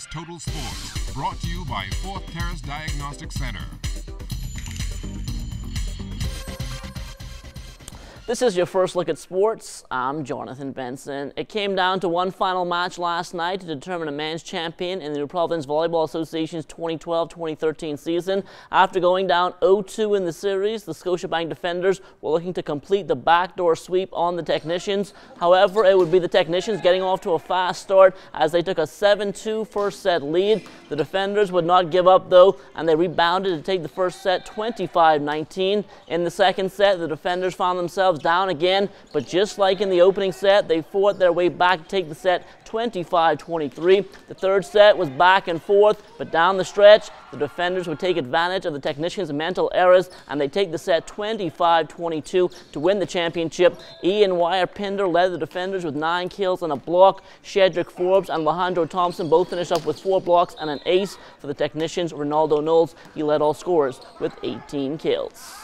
ZNS Total Sports, brought to you by Fourth Terrace Diagnostic Center. This is your first look at sports. I'm Jonathan Benson. It came down to one final match last night to determine a man's champion in the New Providence Volleyball Association's 2012-2013 season. After going down 0-2 in the series, the Scotiabank defenders were looking to complete the backdoor sweep on the Technicians. However, it would be the Technicians getting off to a fast start as they took a 7-2 first set lead. The defenders would not give up though, and they rebounded to take the first set 25-19. In the second set, the defenders found themselves down again, but just like in the opening set, they fought their way back to take the set 25-23. The third set was back and forth, but down the stretch, the defenders would take advantage of the Technicians' mental errors, and they take the set 25-22 to win the championship. Ian Wire-Pinder led the defenders with 9 kills and a block. Shedrick Forbes and Alejandro Thompson both finished up with 4 blocks and an ace. For the Technicians, Ronaldo Knowles, he led all scorers with 18 kills.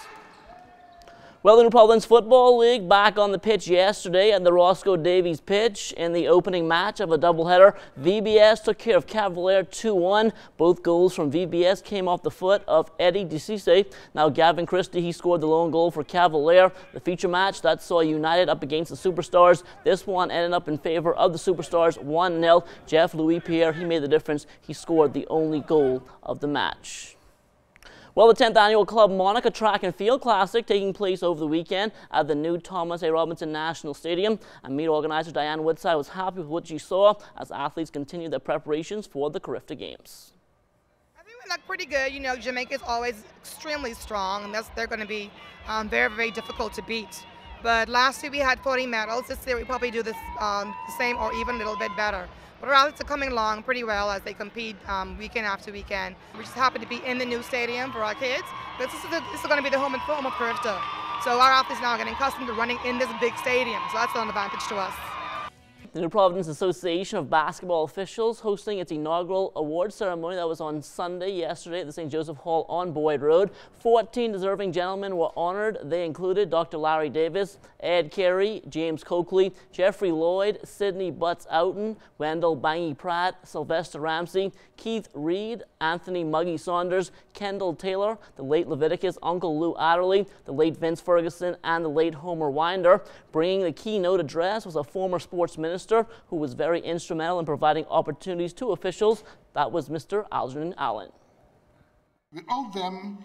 Well, the New Providence Football League back on the pitch yesterday at the Roscoe Davies pitch. In the opening match of a doubleheader, VBS took care of Cavalier 2-1. Both goals from VBS came off the foot of Eddie DeCisse. Now, Gavin Christie, he scored the lone goal for Cavalier. The feature match, that saw United up against the Superstars. This one ended up in favor of the Superstars 1-0. Jeff Louis Pierre, he made the difference. He scored the only goal of the match. Well, the 10th Annual Club Monica Track and Field Classic taking place over the weekend at the new Thomas A. Robinson National Stadium. And meet organizer Diane Woodside was happy with what she saw as athletes continue their preparations for the Carifta Games. I think we look pretty good. You know, Jamaica's always extremely strong, and they're going to be very, very difficult to beat. But last year we had 40 medals. This year we probably do this the same or even a little bit better. But our athletes are coming along pretty well as they compete weekend after weekend. We're just happy to be in the new stadium for our kids. This is going to be the home of Carifta. So our athletes now are getting accustomed to running in this big stadium. So that's an advantage to us. The New Providence Association of Basketball Officials hosting its inaugural award ceremony that was on Sunday yesterday at the St. Joseph Hall on Boyd Road. 14 deserving gentlemen were honored. They included Dr. Larry Davis, Ed Carey, James Coakley, Jeffrey Lloyd, Sidney Butts-Oughton, Wendell Bangy Pratt, Sylvester Ramsey, Keith Reed, Anthony Muggy Saunders, Kendall Taylor, the late Leviticus Uncle Lou Adderley, the late Vince Ferguson, and the late Homer Winder. Bringing the keynote address was a former sports minister who was very instrumental in providing opportunities to officials. That was Mr. Algernon Allen. Without them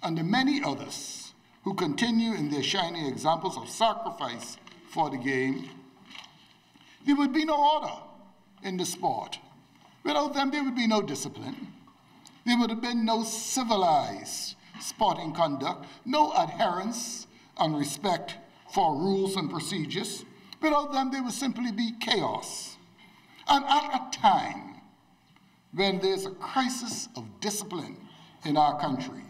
and the many others who continue in their shining examples of sacrifice for the game, there would be no order in the sport. Without them, there would be no discipline. There would have been no civilized sporting conduct, no adherence and respect for rules and procedures. Without them, there would simply be chaos. And at a time when there's a crisis of discipline in our country,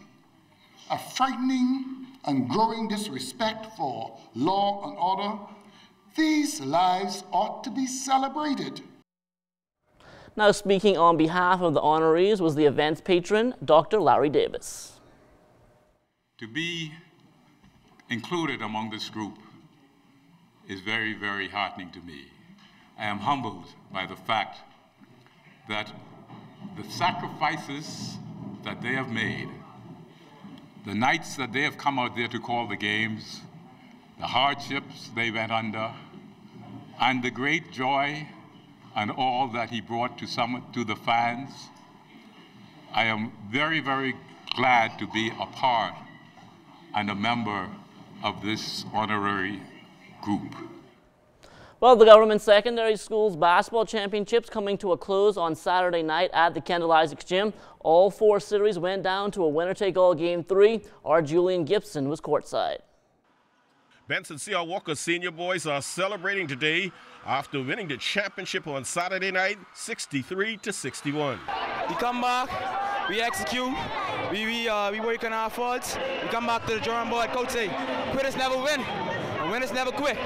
a frightening and growing disrespect for law and order, these lives ought to be celebrated. Now, speaking on behalf of the honorees was the event's patron, Dr. Larry Davis. To be included among this group is very, very heartening to me. I am humbled by the fact that the sacrifices that they have made, the nights that they have come out there to call the games, the hardships they went under, and the great joy and all that he brought to the fans, I am very, very glad to be a part and a member of this honorary group. Well, the government secondary schools basketball championships coming to a close on Saturday night at the Kendall Isaacs Gym. All 4 series went down to a winner-take-all game 3. Our Julian Gibson was courtside. Benson C.R. Walker senior boys are celebrating today after winning the championship on Saturday night, 63-61. We come back, we execute, we work on our faults. We come back to the drawing board. Coach say, quitters never win, and winners never quit.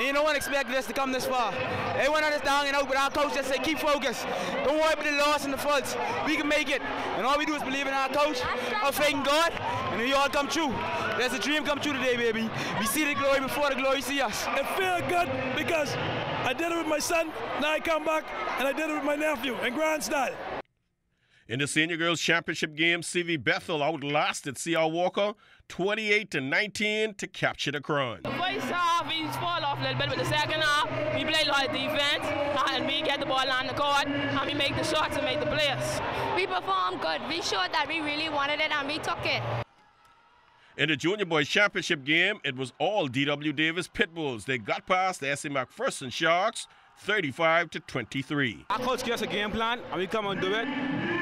And no one expected us to come this far. Everyone understands, but our coach just say, keep focused. Don't worry about the loss and the faults. We can make it. And all we do is believe in our coach, our faith in God, and we all come true. There's a dream come true today, baby. We see the glory before the glory see us. It feels good because I did it with my son, now I come back, and I did it with my nephew in grand style. In the Senior Girls Championship game, CV Bethel outlasted C.R. Walker 28-19 to capture the crown. The first half, we fall off a little bit, but the second half, we played a lot of defense, and we get the ball on the court, and we make the shots and make the plays. We performed good. We showed that we really wanted it, and we took it. In the Junior Boys Championship game, it was all D.W. Davis Pitbulls. They got past the S.A. McPherson Sharks 35-23. Our coach gives us a game plan, and we come and do it.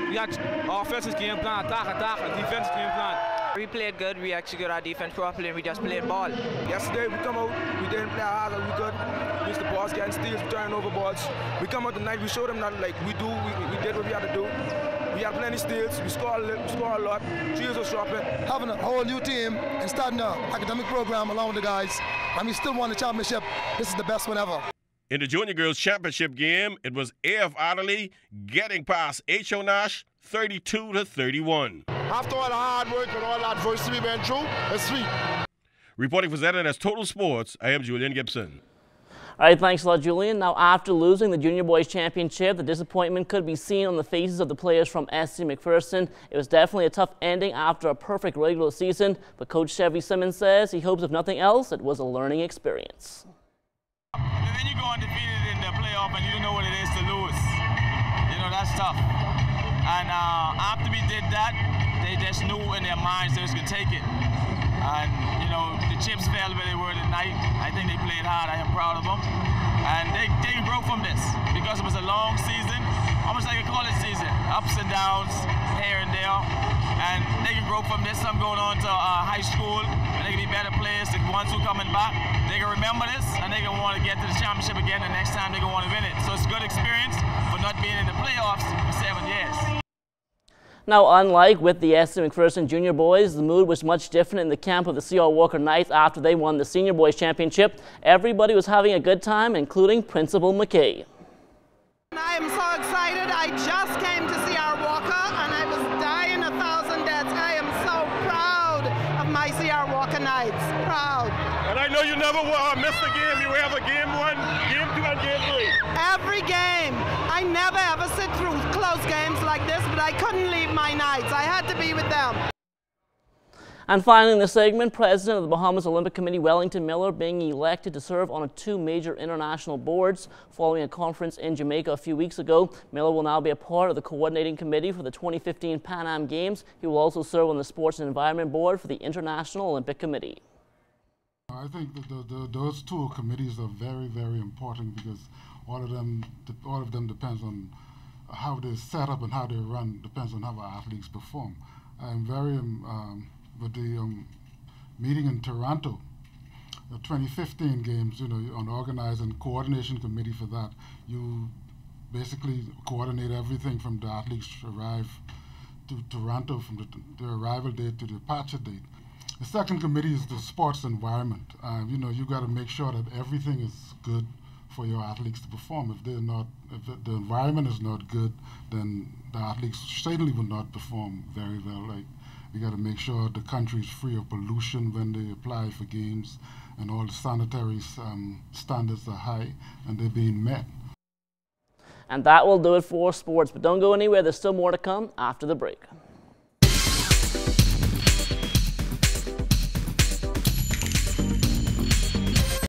We got offensive game plan, attack, and defensive game plan. We played good, we executed our defense properly, and we just played ball. Yesterday, we come out, we didn't play hard as we could. We used the balls, getting steals, turning over balls. We come out tonight, we showed them that like we did what we had to do. We had plenty steals, we scored a lot, trees were sharpened. Having a whole new team and starting an academic program along with the guys, and we still won the championship. This is the best one ever. In the Junior Girls Championship game, it was A.F. Adderley getting past H.O. Nash 32-31. After all the hard work and all that adversity we went through, it's sweet. Reporting for ZNS Total Sports, I am Julian Gibson. All right, thanks a lot, Julian. Now, after losing the Junior Boys Championship, the disappointment could be seen on the faces of the players from SC McPherson. It was definitely a tough ending after a perfect regular season, but Coach Chevy Simmons says he hopes, if nothing else, it was a learning experience. And then you go undefeated in the playoff and you don't know what it is to lose. You know, that's tough. And after we did that, they just knew in their minds they was going to take it. And, you know, the chips fell where they were tonight. I think they played hard. I am proud of them. And they can grow from this because it was a long season, almost like a college season. Ups and downs, here and there. And they can grow from this. Some going on to high school, and they can be better players. The ones who coming back, they can remember this, and they can want to get to the championship again the next time they can want to win it. So it's a good experience for not being in the playoffs for 7 years. Now, unlike with the SC McPherson Junior Boys, the mood was much different in the camp of the C.R. Walker Knights after they won the Senior Boys Championship. Everybody was having a good time, including Principal McKay. I am so excited. I just came to C.R. Walker, and I was dying 1,000 deaths. I am so proud of my C.R. Walker Knights. Proud. And I know you never missed a game. You have a game 1, game 2, and game 3. Every game. I never ever sit through close games like this, but I couldn't leave my Knights. I had to be with them. And finally in the segment, President of the Bahamas Olympic Committee Wellington Miller being elected to serve on 2 major international boards following a conference in Jamaica a few weeks ago. Miller will now be a part of the coordinating committee for the 2015 Pan Am Games. He will also serve on the Sports and Environment Board for the International Olympic Committee. I think that those 2 committees are very, very important because all of them depends on how they set up and how they run, depends on how our athletes perform. I'm very with the meeting in Toronto, the 2015 games, you know, on the organizing coordination committee for that, you basically coordinate everything from the athletes arrive to Toronto, from the arrival date to the departure date. The second committee is the sports environment. You know, you got to make sure that everything is good for your athletes to perform. If the environment is not good, then the athletes certainly will not perform very well. Like, we got to make sure the country is free of pollution when they apply for games, and all the sanitary standards are high and they're being met. And that will do it for sports, but don't go anywhere. There's still more to come after the break.